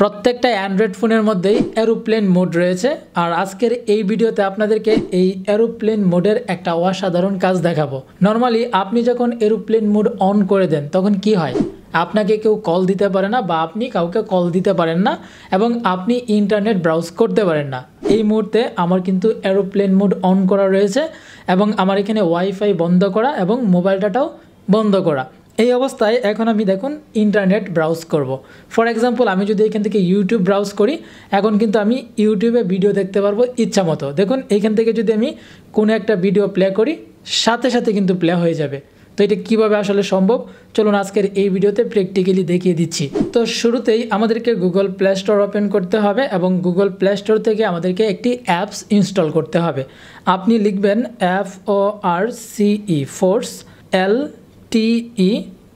প্রত্যেকটা অ্যান্ড্রয়েড ফোনের মধ্যেই এরোপ্লেন মোড রয়েছে। আর আজকের এই ভিডিওতে আপনাদেরকে এই এরোপ্লেন মোডের একটা অসাধারণ কাজ দেখাবো। নর্মালি আপনি যখন এরোপ্লেন মোড অন করে দেন তখন কি হয়, আপনাকে কেউ কল দিতে পারে না বা আপনি কাউকে কল দিতে পারেন না এবং আপনি ইন্টারনেট ব্রাউজ করতে পারেন না। এই মুহূর্তে আমার কিন্তু এরোপ্লেন মোড অন করা রয়েছে এবং আমার এখানে ওয়াইফাই বন্ধ করা এবং মোবাইল ডাটাও বন্ধ করা। এই অবস্থায় এখন আমি দেখুন ইন্টারনেট ব্রাউজ করব। ফর এক্সাম্পল আমি যদি এখান থেকে ইউটিউব ব্রাউজ করি, এখন কিন্তু আমি ইউটিউবে ভিডিও দেখতে পারবো ইচ্ছা মতো। দেখুন এইখান থেকে যদি আমি কোনো একটা ভিডিও প্লে করি, সাথে সাথে কিন্তু প্লে হয়ে যাবে। তো এটা কীভাবে আসলে সম্ভব, চলুন আজকের এই ভিডিওতে প্র্যাকটিক্যালি দেখিয়ে দিচ্ছি। তো শুরুতেই আমাদেরকে গুগল প্লে স্টোর ওপেন করতে হবে এবং গুগল প্লে স্টোর থেকে আমাদেরকে একটি অ্যাপস ইনস্টল করতে হবে। আপনি লিখবেন FORCE ফোর্স LTE,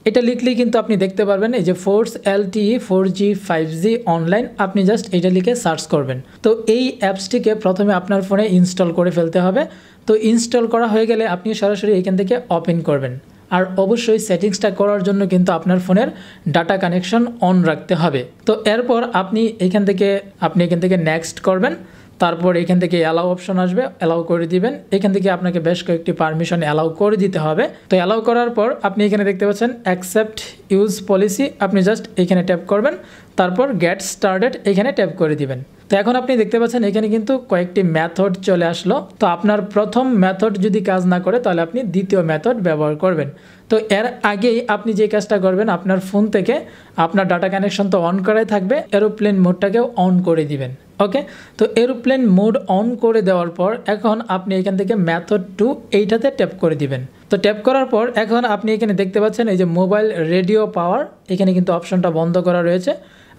এটা লিখলেই কিন্তু আপনি দেখতে পারবেন এই যে force LTE 4G 5G online. আপনি জাস্ট এটা লিখে সার্চ করবেন। তো এই অ্যাপসটিকে প্রথমে আপনার ফোনে ইনস্টল করে ফেলতে হবে। তো ইনস্টল করা হয়ে গেলে আপনি সরাসরি এখান থেকে ওপেন করবেন। আর অবশ্যই সেটিংসটা করার জন্য কিন্তু আপনার ফোনের ডাটা কানেকশন অন রাখতে হবে। তো এরপর আপনি এখান থেকে নেক্সট করবেন। তারপর এখান থেকে অ্যালাউ অপশন আসবে, অ্যালাউ করে দিবেন। এখান থেকে আপনাকে বেশ কয়েকটি পারমিশন অ্যালাউ করে দিতে হবে। তো অ্যালাউ করার পর আপনি এখানে দেখতে পাচ্ছেন অ্যাকসেপ্ট ইউজ পলিসি, আপনি জাস্ট এখানে ট্যাপ করবেন। তারপর গেট স্টার্টেড এখানে ট্যাপ করে দিবেন। তো এখন আপনি দেখতে পাচ্ছেন এখানে কিন্তু কয়েকটি মেথড চলে আসলো। তো আপনার প্রথম মেথড যদি কাজ না করে তাহলে আপনি দ্বিতীয় মেথড ব্যবহার করবেন। তো এর আগেই আপনি যে কাজটা করবেন, আপনার ফোন থেকে আপনার ডাটা কানেকশন তো অন করাই থাকবে, এরোপ্লেন মোডটাকেও অন করে দিবেন। ওকে, তো এরোপ্লেন মোড অন করে দেওয়ার পর এখন আপনি এখান থেকে মেথড 2 এইটাতে ট্যাপ করে দিবেন। তো ট্যাপ করার পর এখন আপনি এখানে দেখতে পাচ্ছেন এই যে মোবাইল রেডিও পাওয়ার, এখানে কিন্তু অপশনটা বন্ধ করা রয়েছে।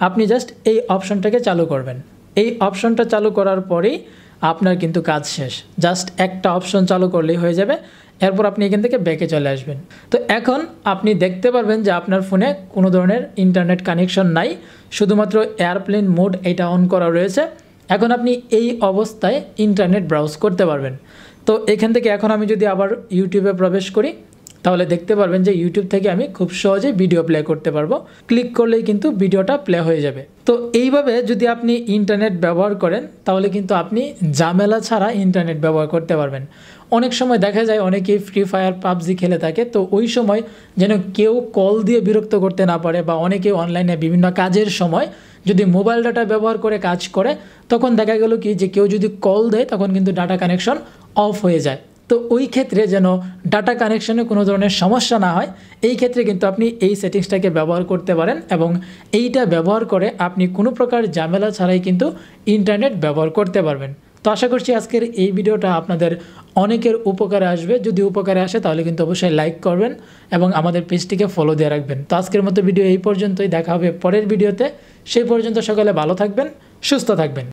আপনি জাস্ট এই অপশনটাকে চালু করবেন। এই অপশনটা চালু করার পরেই আপনার কিন্তু কাজ শেষ। জাস্ট একটা অপশন চালু করলেই হয়ে যাবে। এরপর আপনি এখান থেকে ব্যাকে চলে আসবেন। তো এখন আপনি দেখতে পারবেন যে আপনার ফোনে কোনো ধরনের ইন্টারনেট কানেকশন নাই, শুধুমাত্র এয়ারপ্লেন মোড এটা অন করা রয়েছে। এখন আপনি এই অবস্থায় ইন্টারনেট ব্রাউজ করতে পারবেন। তো এখান থেকে এখন আমি যদি আবার ইউটিউবে প্রবেশ করি, তাহলে দেখতে পারবেন যে ইউটিউব থেকে আমি খুব সহজে ভিডিও প্লে করতে পারবো। ক্লিক করলেই কিন্তু ভিডিওটা প্লে হয়ে যাবে। তো এইভাবে যদি আপনি ইন্টারনেট ব্যবহার করেন তাহলে কিন্তু আপনি ঝামেলা ছাড়া ইন্টারনেট ব্যবহার করতে পারবেন। অনেক সময় দেখা যায় অনেকেই ফ্রি ফায়ার পাবজি খেলে থাকে, তো ওই সময় যেন কেউ কল দিয়ে বিরক্ত করতে না পারে, বা অনেকে অনলাইনে বিভিন্ন কাজের সময় যদি মোবাইল ডাটা ব্যবহার করে কাজ করে, তখন দেখা গেল কি যে কেউ যদি কল দেয় তখন কিন্তু ডাটা কানেকশন অফ হয়ে যায়। তো ওই ক্ষেত্রে যেন ডাটা কানেকশনে কোনো ধরনের সমস্যা না হয়, এই ক্ষেত্রে কিন্তু আপনি এই সেটিংসটাকে ব্যবহার করতে পারেন এবং এইটা ব্যবহার করে আপনি কোনো প্রকার ঝামেলা ছাড়াই কিন্তু ইন্টারনেট ব্যবহার করতে পারবেন। তো আশা করছি আজকের এই ভিডিওটা আপনাদের অনেকের উপকারে আসবে। যদি উপকারে আসে তাহলে কিন্তু অবশ্যই লাইক করবেন এবং আমাদের পেজটিকে ফলো দিয়ে রাখবেন। তো আজকের মতো ভিডিও এই পর্যন্তই, দেখা হবে পরের ভিডিওতে। সেই পর্যন্ত সকালে ভালো থাকবেন, সুস্থ থাকবেন।